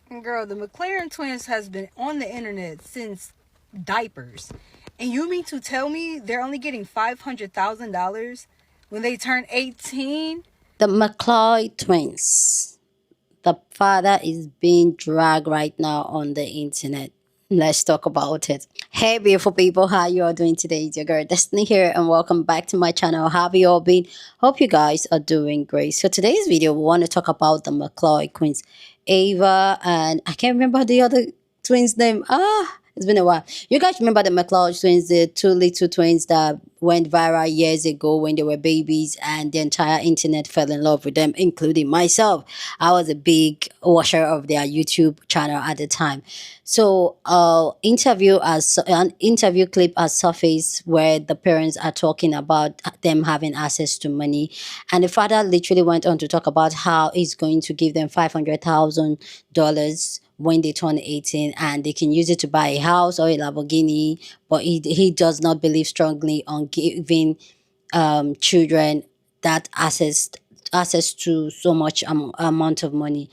Girl, the McClure twins has been on the internet since diapers. And you mean to tell me they're only getting $500,000 when they turn 18? The McClure twins. The father is being dragged right now on the internet. Let's talk about it. Hey, beautiful people, how you all doing today? It's your girl Destiny here, and welcome back to my channel. How have you all been? Hope you guys are doing great. So today's video, we want to talk about the McClure twins, Ava, and I can't remember the other twins' name. It's been a while. You guys remember the McClure twins, the two little twins that went viral years ago when they were babies, and the entire internet fell in love with them, including myself. I was a big watcher of their YouTube channel at the time. So, an interview clip has surfaced where the parents are talking about them having access to money, and the father literally went on to talk about how he's going to give them $500,000 when they turn 18, and they can use it to buy a house or a Lamborghini. But he does not believe strongly on giving children that access to so much amount of money.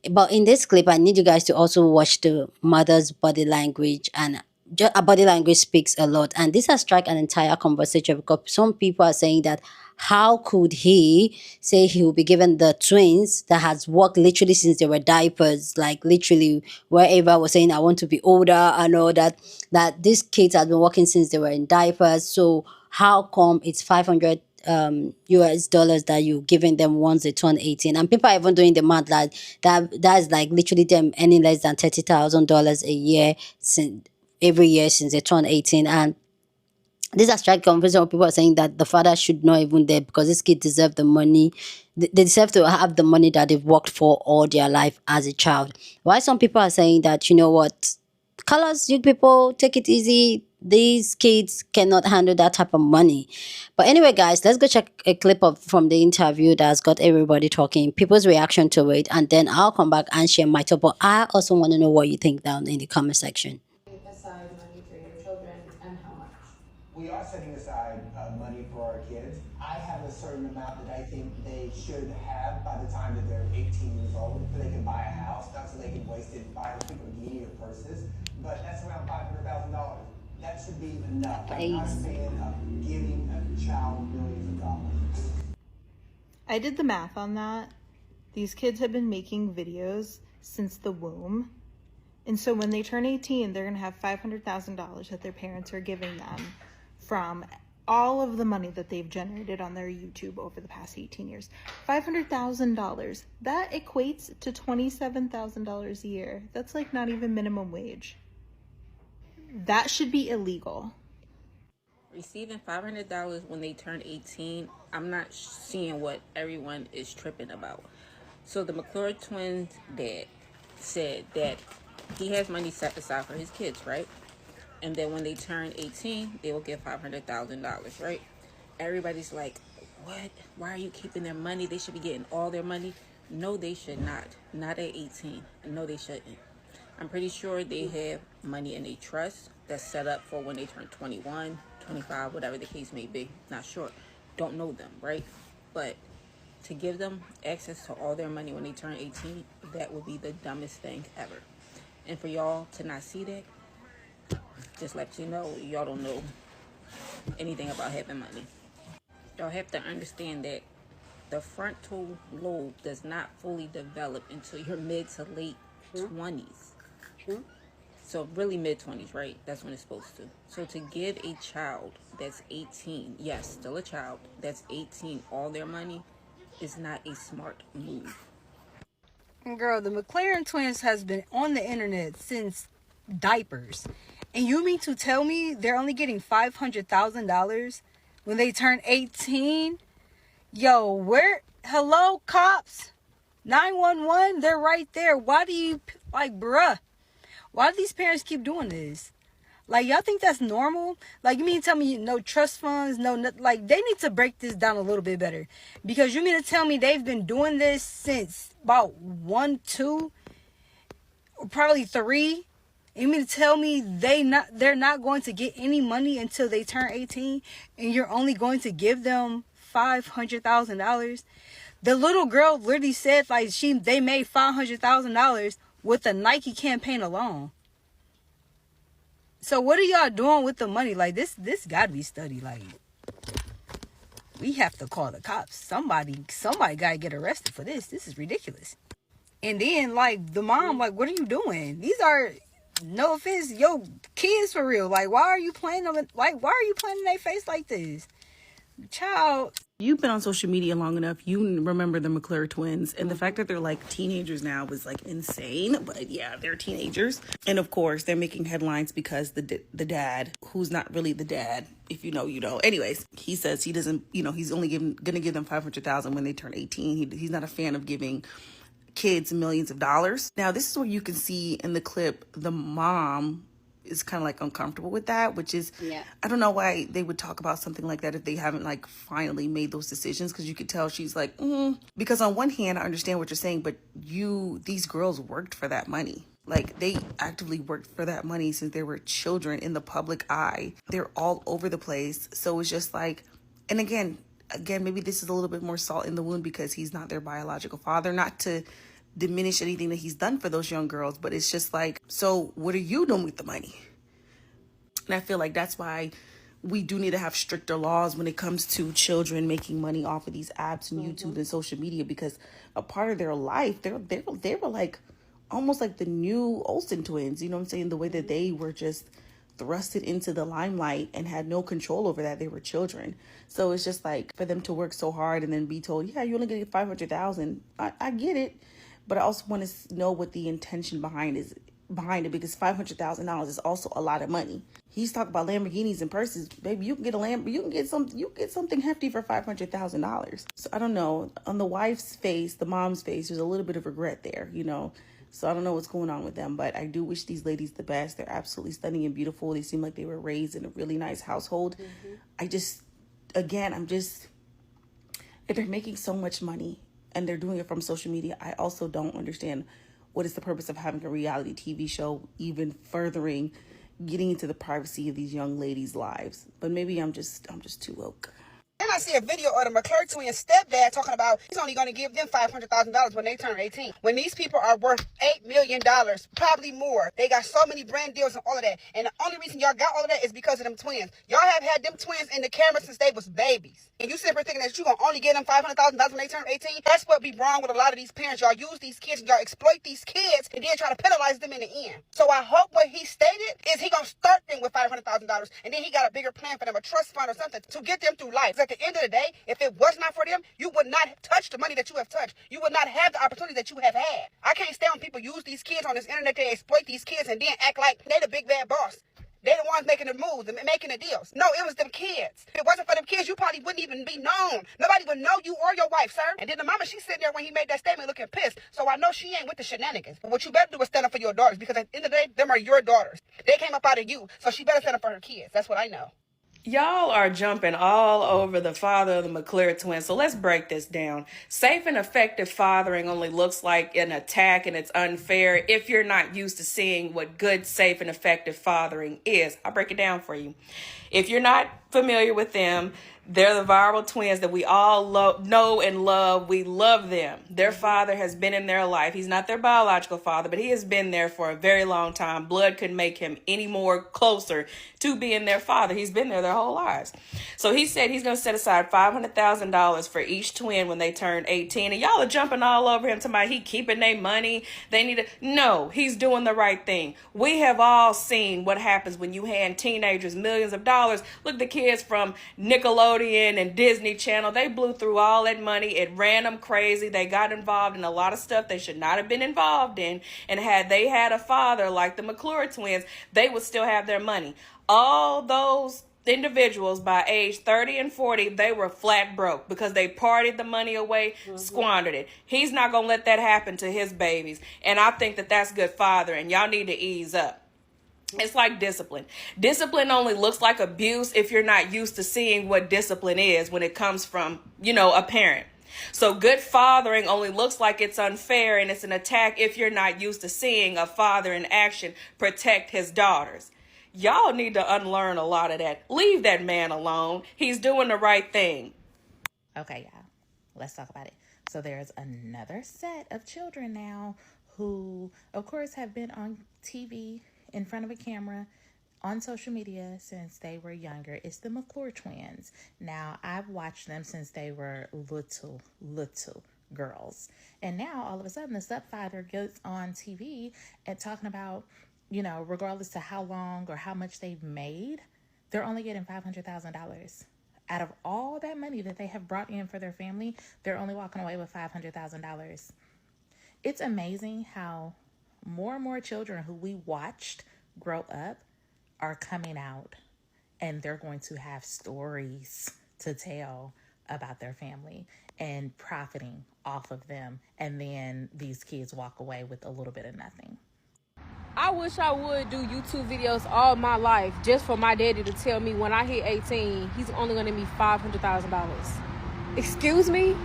But in this clip, I need you guys to also watch the mother's body language, and body language speaks a lot. And this has struck an entire conversation because some people are saying that how could he say he will be given the twins that has worked literally since they were diapers, like literally where Ava was saying I want to be older and all that these kids have been working since they were in diapers. So how come it's 500 US dollars that you're giving them once they turn 18? And people are even doing the math that's like literally them earning less than $30,000 a year since every year since they turn 18. And this has struck conversation where people are saying that the father should not even there because this kid deserve the money. They deserve to have the money that they've worked for all their life as a child. Why some people are saying that, you know what, colors, you people, take it easy. These kids cannot handle that type of money. But anyway, guys, let's go check a clip from the interview that's got everybody talking, people's reaction to it, and then I'll come back and share my thought. But I also want to know what you think down in the comment section. Aside money for your children and how much? We are setting aside money for our kids. I have a certain amount that I think they should have by the time that they're 18 years old, so they can buy a house, not so they can waste it buying Lamborghini or purses, but that's around $500,000. That should be enough. I'm not a fan of giving a child millions of dollars. I did the math on that. These kids have been making videos since the womb. And so when they turn 18, they're going to have $500,000 that their parents are giving them from all of the money that they've generated on their YouTube over the past 18 years. $500,000. That equates to $27,000 a year. That's like not even minimum wage. That should be illegal. Receiving $500 when they turn 18, I'm not seeing what everyone is tripping about. So the McClure twins' dad said that he has money set aside for his kids, right? And then when they turn 18, they will get $500,000, right? Everybody's like, what? Why are you keeping their money? They should be getting all their money. No, they should not. Not at 18. No, they shouldn't. I'm pretty sure they have money in a trust that's set up for when they turn 21, 25, whatever the case may be. Not sure. Don't know them, right? But to give them access to all their money when they turn 18, that would be the dumbest thing ever. And for y'all to not see that, just let you know, y'all don't know anything about having money. Y'all have to understand that the frontal lobe does not fully develop until your mid to late 20s. So really mid-20s, right? That's when it's supposed to. So to give a child that's 18, yes, still a child, that's 18, all their money is not a smart move. Girl, the McClure twins has been on the internet since diapers. And you mean to tell me they're only getting $500,000 when they turn 18? Yo, where? Hello, cops? 911, they're right there. Why do you, like, bruh? Why do these parents keep doing this? Like, y'all think that's normal? Like, you mean to tell me no trust funds, like, they need to break this down a little bit better. Because you mean to tell me they've been doing this since about 1, 2, or probably 3? You mean to tell me they're not going to get any money until they turn 18, and you're only going to give them $500,000? The little girl literally said, like, they made $500,000 with the Nike campaign alone. So what are y'all doing with the money? Like, this gotta be studied. Like, we have to call the cops. Somebody gotta get arrested for this. This is ridiculous. And then, like, the mom, like, what are you doing? These are, no offense, yo, kids for real. Like, why are you playing them? Like, why are you playing in their face like this? Child. You've been on social media long enough. You remember the McClure twins. And the fact that they're like teenagers now was like insane. But yeah, they're teenagers. And of course, they're making headlines because the dad, who's not really the dad, if you know, you know. Anyways, he says he doesn't, you know, he's only going to give them $500,000 when they turn 18. He's not a fan of giving kids millions of dollars. Now, this is where you can see in the clip the mom is kind of like uncomfortable with that, which is, Yeah. I don't know why they would talk about something like that if they haven't like finally made those decisions, because you could tell she's like, because on one hand I understand what you're saying, but these girls worked for that money. Like, they actively worked for that money since they were children in the public eye. They're all over the place. So it's just like, and again, maybe this is a little bit more salt in the wound because he's not their biological father, not to diminish anything that he's done for those young girls, but it's just like, so what are you doing with the money? And I feel like that's why we do need to have stricter laws when it comes to children making money off of these apps and YouTube and social media, because a part of their life, they were like almost like the new Olsen twins, you know what I'm saying? The way that they were just thrusted into the limelight and had no control over that. They were children. So it's just like, for them to work so hard and then be told, yeah, you only get 500,000. I get it. But I also want to know what the intention behind it, because $500,000 is also a lot of money. He's talking about Lamborghinis and purses. Baby, you can get something hefty for $500,000. So I don't know. On the wife's face, the mom's face, there's a little bit of regret there, you know. So I don't know what's going on with them, but I do wish these ladies the best. They're absolutely stunning and beautiful. They seem like they were raised in a really nice household. If they're making so much money and they're doing it from social media, I also don't understand what is the purpose of having a reality TV show, even furthering getting into the privacy of these young ladies' lives. But maybe I'm just too woke. Then I see a video of the McClure twins' stepdad talking about he's only going to give them $500,000 when they turn 18. When these people are worth $8 million, probably more. They got so many brand deals and all of that. And the only reason y'all got all of that is because of them twins. Y'all have had them twins in the camera since they was babies. And you sit here thinking that you're going to only give them $500,000 when they turn 18? That's what be wrong with a lot of these parents. Y'all use these kids and y'all exploit these kids and then try to penalize them in the end. So I hope what he stated is he going to start them with $500,000 and then he got a bigger plan for them, a trust fund or something to get them through life. At the end of the day, if it was not for them, you would not touch the money that you have touched. You would not have the opportunity that you have had. I can't stand when people use these kids on this internet, they exploit these kids and then act like they the big bad boss. They the ones making the moves and making the deals. No, it was them kids. If it wasn't for them kids, you probably wouldn't even be known. Nobody would know you or your wife, sir. And then the mama, she's sitting there when he made that statement looking pissed. So I know she ain't with the shenanigans. But what you better do is stand up for your daughters, because at the end of the day, them are your daughters. They came up out of you. So she better stand up for her kids. That's what I know. Y'all are jumping all over the father of the McClure twins. So let's break this down. Safe and effective fathering only looks like an attack, and it's unfair if you're not used to seeing what good, safe, and effective fathering is. I'll break it down for you. If you're not familiar with them, they're the viral twins that we all know and love. We love them. Their father has been in their life. He's not their biological father, but he has been there for a very long time. Blood couldn't make him any more closer to being their father. He's been there their whole lives. So he said he's going to set aside $500,000 for each twin when they turn 18. And y'all are jumping all over him, talking about he keeping their money. They need to. No, he's doing the right thing. We have all seen what happens when you hand teenagers millions of dollars. Look at the kids from Nickelodeon and Disney Channel. They blew through all that money. It ran them crazy. They got involved in a lot of stuff they should not have been involved in. And had they had a father like the McClure twins, they would still have their money. All those individuals by age 30 and 40, they were flat broke because they partied the money away, squandered it. He's not going to let that happen to his babies. And I think that that's good fathering. Y'all need to ease up. It's like discipline. Discipline only looks like abuse if you're not used to seeing what discipline is when it comes from, a parent. So good fathering only looks like it's unfair and it's an attack if you're not used to seeing a father in action protect his daughters. Y'all need to unlearn a lot of that. Leave that man alone. He's doing the right thing. Okay, y'all, let's talk about it. So there's another set of children now who, of course, have been on TV in front of a camera on social media since they were younger. It's the McClure twins. Now, I've watched them since they were little girls. And now, all of a sudden, the stepfather gets on TV and talking about, regardless to how long or how much they've made, they're only getting $500,000. Out of all that money that they have brought in for their family, they're only walking away with $500,000. It's amazing how more and more children who we watched grow up are coming out and they're going to have stories to tell about their family and profiting off of them. And then these kids walk away with a little bit of nothing. I wish I would do YouTube videos all my life just for my daddy to tell me when I hit 18, he's only going to give me $500,000. Excuse me?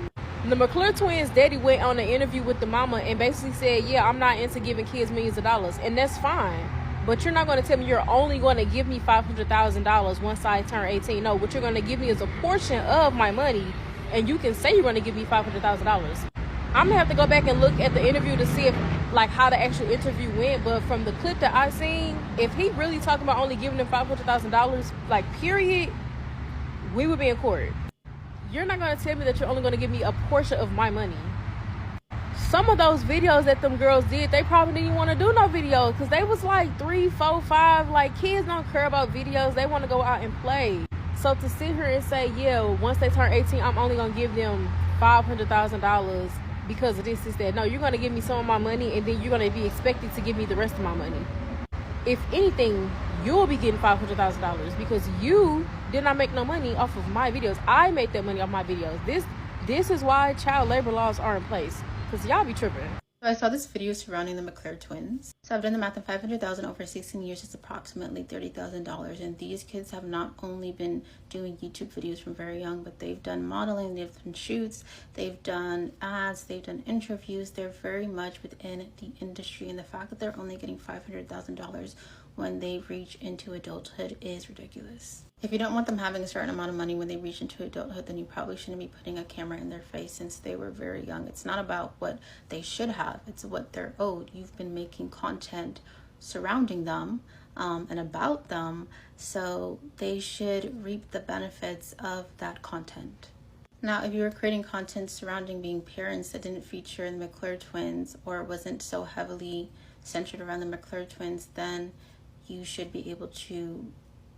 The McClure twins' daddy went on an interview with the mama and basically said, yeah, I'm not into giving kids millions of dollars. And that's fine. But you're not going to tell me you're only going to give me $500,000 once I turn 18. No, what you're going to give me is a portion of my money. And you can say you're going to give me $500,000. I'm gonna have to go back and look at the interview to see if how the actual interview went, but from the clip that I seen, if he really talking about only giving them $500,000 period, we would be in court. You're not gonna tell me that you're only gonna give me a portion of my money. Some of those videos that them girls did, they probably didn't even want to do no videos because they was 3, 4, 5. Kids don't care about videos, they want to go out and play. So to sit here and say, yeah, once they turn 18, I'm only gonna give them $500,000 because of this, that. No, you're going to give me some of my money and then you're going to be expected to give me the rest of my money. If anything, you'll be getting $500,000 because you did not make no money off of my videos. I make that money off my videos. This is why child labor laws are in place, because y'all be tripping. So I saw this video surrounding the McClure twins. So I've done the math, and $500,000 over 16 years is approximately $30,000. And these kids have not only been doing YouTube videos from very young, but they've done modeling, they've done shoots, they've done ads, they've done interviews. They're very much within the industry. And the fact that they're only getting $500,000 when they reach into adulthood is ridiculous. If you don't want them having a certain amount of money when they reach into adulthood, then you probably shouldn't be putting a camera in their face since they were very young. It's not about what they should have, it's what they're owed. You've been making content surrounding them and about them, so they should reap the benefits of that content. Now, if you were creating content surrounding being parents that didn't feature in the McClure twins or wasn't so heavily centered around the McClure twins, then you should be able to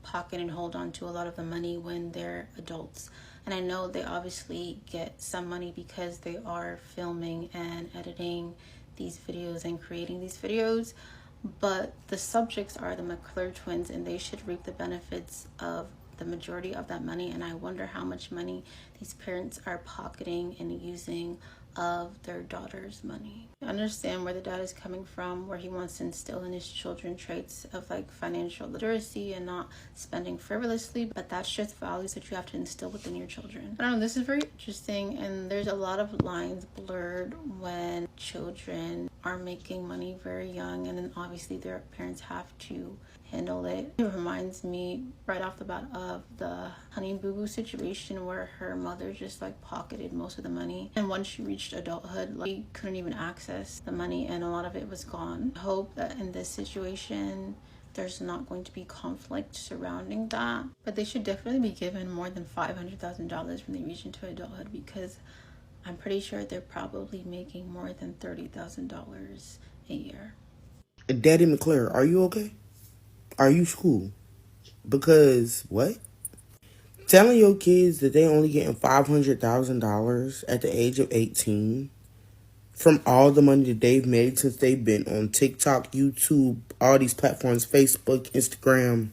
pocket and hold on to a lot of the money when they're adults. And I know they obviously get some money because they are filming and editing these videos and creating these videos, but the subjects are the McClure twins and they should reap the benefits of the majority of that money. And I wonder how much money these parents are pocketing and using of their daughter's money. I understand where the dad is coming from, where he wants to instill in his children traits of financial literacy and not spending frivolously, but that's just values that you have to instill within your children. I don't know, this is very interesting, and there's a lot of lines blurred when children are making money very young, and then obviously their parents have to handle it. It reminds me right off the bat of the Honey Boo Boo situation where her mother just pocketed most of the money, and once she reached adulthood, she couldn't even access the money and a lot of it was gone. I hope that in this situation there's not going to be conflict surrounding that, but they should definitely be given more than $500,000 when they reach into adulthood, because I'm pretty sure they're probably making more than $30,000 a year. Daddy McClure, are you okay? Are you cool? Because what? Telling your kids that they only getting $500,000 at the age of 18 from all the money that they've made since they've been on TikTok, YouTube, all these platforms, Facebook, Instagram.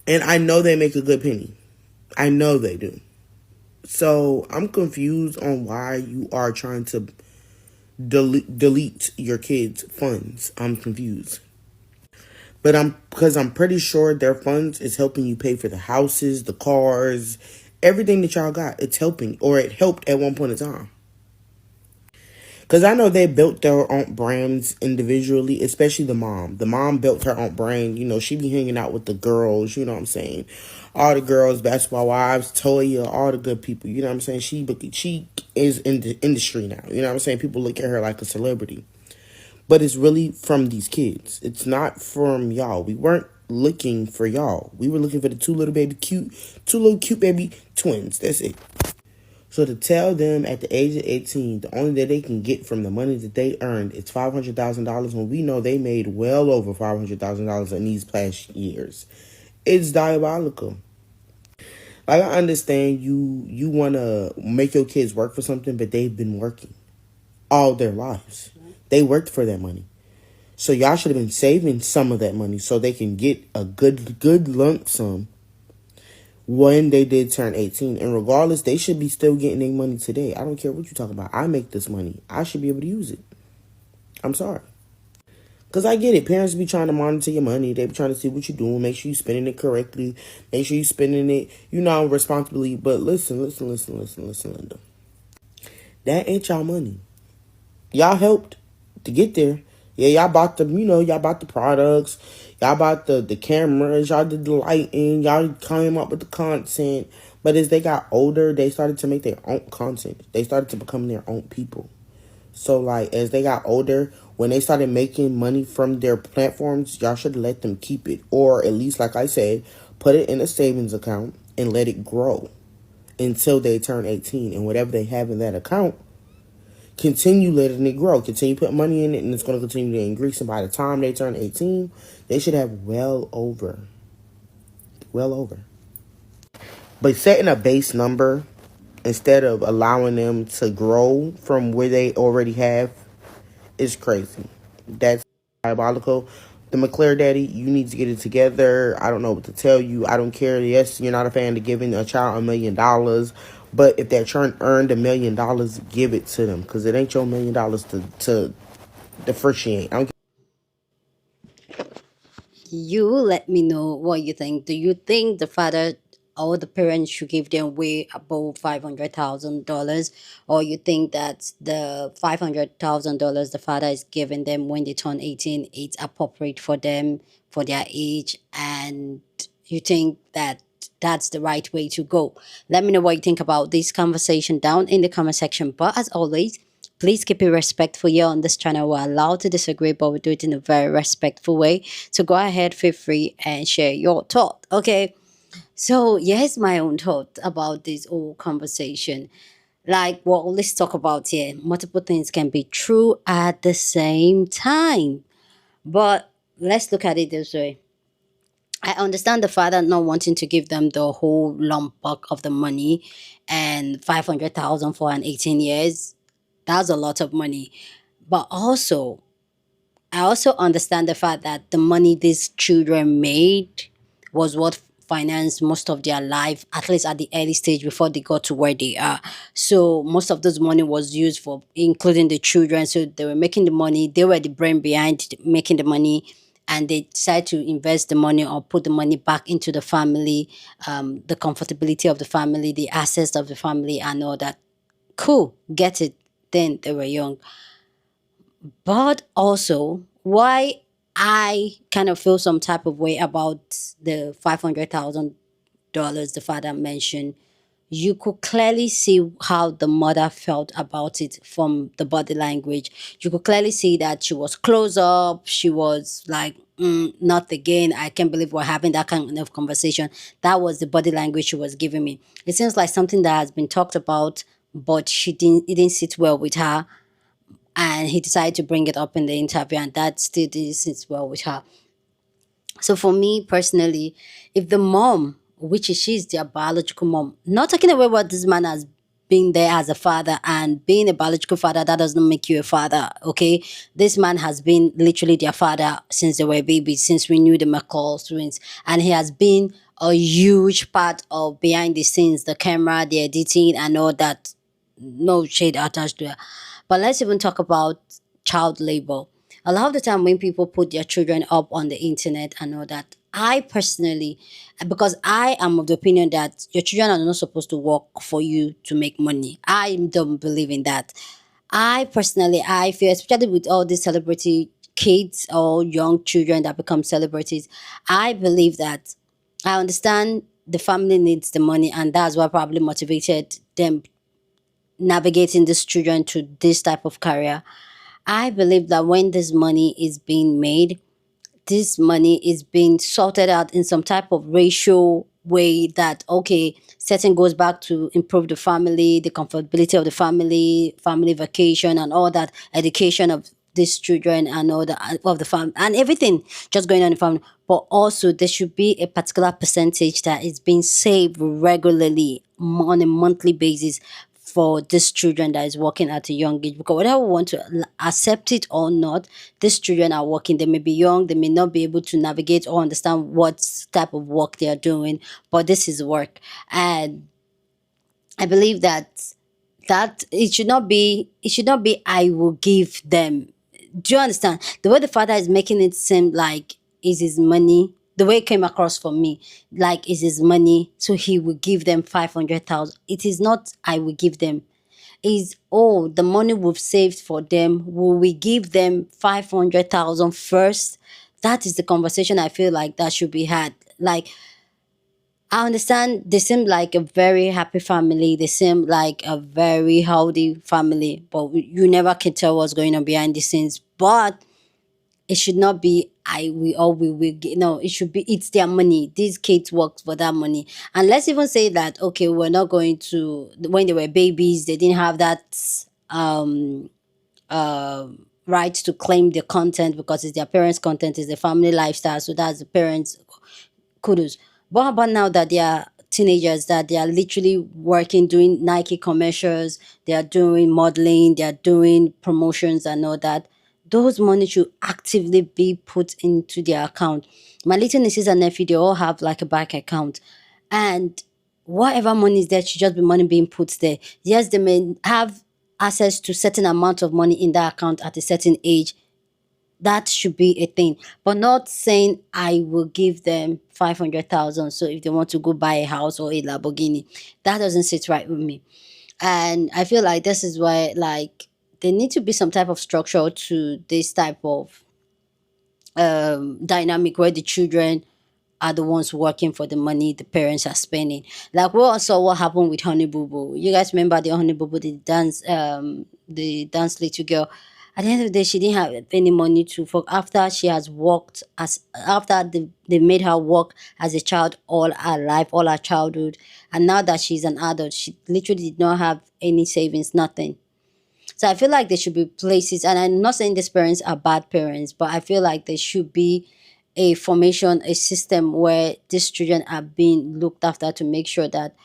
And I know they make a good penny. I know they do. So I'm confused on why you are trying to delete your kids' funds. I'm confused. But because I'm pretty sure their funds is helping you pay for the houses, the cars, everything that y'all got. It's helping, or it helped at one point in time. Because I know they built their own brands individually, especially the mom. The mom built her own brand. You know, she be hanging out with the girls, you know what I'm saying? All the girls, Basketball Wives, Toya, all the good people, you know what I'm saying? She is in the industry now, you know what I'm saying? People look at her like a celebrity. But it's really from these kids. It's not from y'all. We weren't looking for y'all. We were looking for the two little cute baby twins. That's it. So to tell them at the age of 18, the only that they can get from the money that they earned is $500,000 when we know they made well over $500,000 in these past years, it's diabolical. Like I understand you want to make your kids work for something, but they've been working all their lives. They worked for that money. So y'all should have been saving some of that money so they can get a good lump sum when they did turn 18. And regardless, they should be still getting their money today. I don't care what you talk about. I make this money. I should be able to use it. I'm sorry. Because I get it. Parents be trying to monitor your money. They be trying to see what you're doing. Make sure you're spending it correctly. Make sure you're spending it, responsibly. But listen, Linda. That ain't y'all money. Y'all helped to get there. Yeah, y'all bought the products. Y'all bought the cameras. Y'all did the lighting. Y'all came up with the content. But as they got older, they started to make their own content. They started to become their own people. So, like, as they got older, when they started making money from their platforms, y'all should let them keep it. Or at least, like I said, put it in a savings account and let it grow until they turn 18. And whatever they have in that account, continue letting it grow. Continue putting money in it, and it's going to continue to increase. And by the time they turn 18, they should have well over. But setting a base number instead of allowing them to grow from where they already have is crazy. That's diabolical. The McClure daddy, you need to get it together. I don't know what to tell you. I don't care. Yes, you're not a fan of giving a child $1 million, but if that child earned $1 million, give it to them because it ain't your $1 million to differentiate. I don't You let me know what you think. Do you think the father or the parents should give them way above $500,000, or you think that the $500,000 the father is giving them when they turn 18 is appropriate for them for their age, and you think that that's the right way to go? Let me know what you think about this conversation down in the comment section. But as always, please keep it respectful here on this channel. We're allowed to disagree, but we do it in a very respectful way. So go ahead, feel free and share your thought. Okay. So here's my own thought about this whole conversation. Like what let's talk about here. Multiple things can be true at the same time. But let's look at it this way. I understand the father not wanting to give them the whole lump buck of the money, and 500,000 for an 18 years. That's a lot of money. But also, I also understand the fact that the money these children made was what financed most of their life, at least at the early stage before they got to where they are. So most of this money was used for including the children. So they were making the money, they were the brain behind making the money, and they decided to invest the money or put the money back into the family, the comfortability of the family, the assets of the family, and all that. Cool, get it. Then they were young. But also, why I kind of feel some type of way about the $500,000 the father mentioned, you could clearly see how the mother felt about it from the body language. You could clearly see that she was close up. She was like, not again. I can't believe we're having that kind of conversation. That was the body language she was giving me. It seems like something that has been talked about, but it didn't sit well with her, and he decided to bring it up in the interview, and that still didn't sit well with her. So for me personally, if the mom, which is she's their biological mom, not taking away what this man has been there as a father, and being a biological father, that does not make you a father, okay? This man has been literally their father since they were babies, since we knew the McClure twins, and he has been a huge part of behind the scenes, the camera, the editing, and all that. No shade attached to it. But let's even talk about child labor. A lot of the time when people put their children up on the internet and all that, I personally, because I am of the opinion that your children are not supposed to work for you to make money. I don't believe in that. I personally, I feel, especially with all these celebrity kids or young children that become celebrities, I believe that I understand the family needs the money, and that's what probably motivated them navigating these children to this type of career. I believe that when this money is being made, this money is being sorted out in some type of ratio way that, okay, certain goes back to improve the family, the comfortability of the family vacation and all that, education of these children and all the of the family and everything just going on in the family. But also there should be a particular percentage that is being saved regularly on a monthly basis for these children that is working at a young age, because whether we want to accept it or not, these children are working. They may be young, they may not be able to navigate or understand what type of work they are doing, but this is work. And I believe that it should not be I will give them. Do you understand the way the father is making it seem like is his money? The way it came across for me, like is his money, so he will give them 500,000. It is not I will give them, is, oh, the money we've saved for them, will we give them 500,000 first? That is the conversation I feel like that should be had. Like, I understand they seem like a very happy family, they seem like a very healthy family, but you never can tell what's going on behind the scenes. But it should not be I we or we will get. No, it should be it's their money. These kids work for that money. And let's even say that, okay, we're not going to, when they were babies, they didn't have that um right to claim the content because it's their parents' content, it's the family lifestyle. So that's the parents' kudos. But how about now that they are teenagers, that they are literally working, doing Nike commercials, they are doing modeling, they are doing promotions and all that? Those money should actively be put into their account. My little nieces and nephew, they all have like a bank account. And whatever money is there should just be money being put there. Yes, they may have access to certain amount of money in that account at a certain age. That should be a thing, but not saying I will give them 500,000. So if they want to go buy a house or a Lamborghini, that doesn't sit right with me. And I feel like this is why, like, there need to be some type of structure to this type of dynamic where the children are the ones working for the money the parents are spending. Like we all saw what happened with Honey Boo Boo. You guys remember the Honey Boo Boo, the dance little girl. At the end of the day, she didn't have any money to for after she has worked as after they made her work as a child all her life, all her childhood, and now that she's an adult, she literally did not have any savings, nothing. So I feel like there should be places, and I'm not saying these parents are bad parents, but I feel like there should be a formation, a system where these children are being looked after to make sure that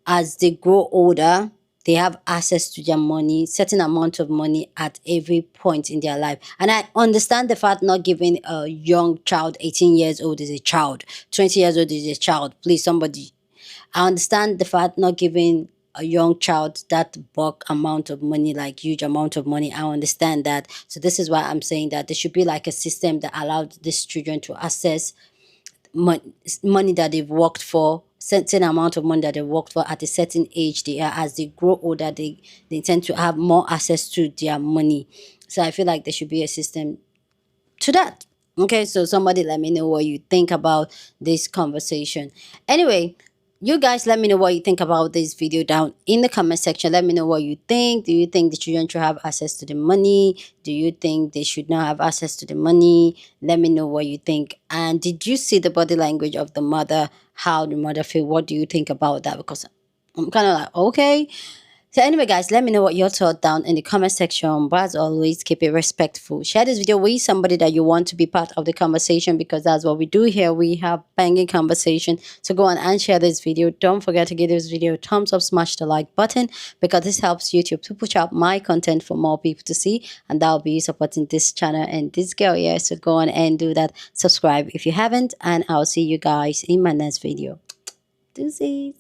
as they grow older, they have access to their money, certain amount of money at every point in their life. And I understand the fact not giving a young child 18 years old is a child, 20 years old is a child. Please, somebody, I understand the fact not giving a young child that bulk amount of money, like huge amount of money. I understand that. So this is why I'm saying that there should be like a system that allowed these children to access money that they've worked for, certain amount of money that they worked for at a certain age. They are, as they grow older, they tend to have more access to their money. So I feel like there should be a system to that. Okay, so somebody let me know what you think about this conversation. Anyway, you guys let me know what you think about this video down in the comment section. Let me know what you think. Do you think the children should have access to the money? Do you think they should not have access to the money? Let me know what you think. And did you see the body language of the mother? How the mother feel? What do you think about that? Because I'm kind of like, okay. So anyway, guys, let me know what your thought down in the comment section. But as always, keep it respectful. Share this video with somebody that you want to be part of the conversation, because that's what we do here. We have banging conversation. So go on and share this video. Don't forget to give this video a thumbs up, smash the like button, because this helps YouTube to push out my content for more people to see. And that'll be supporting this channel and this girl here. So go on and do that. Subscribe if you haven't. And I'll see you guys in my next video. Deuces.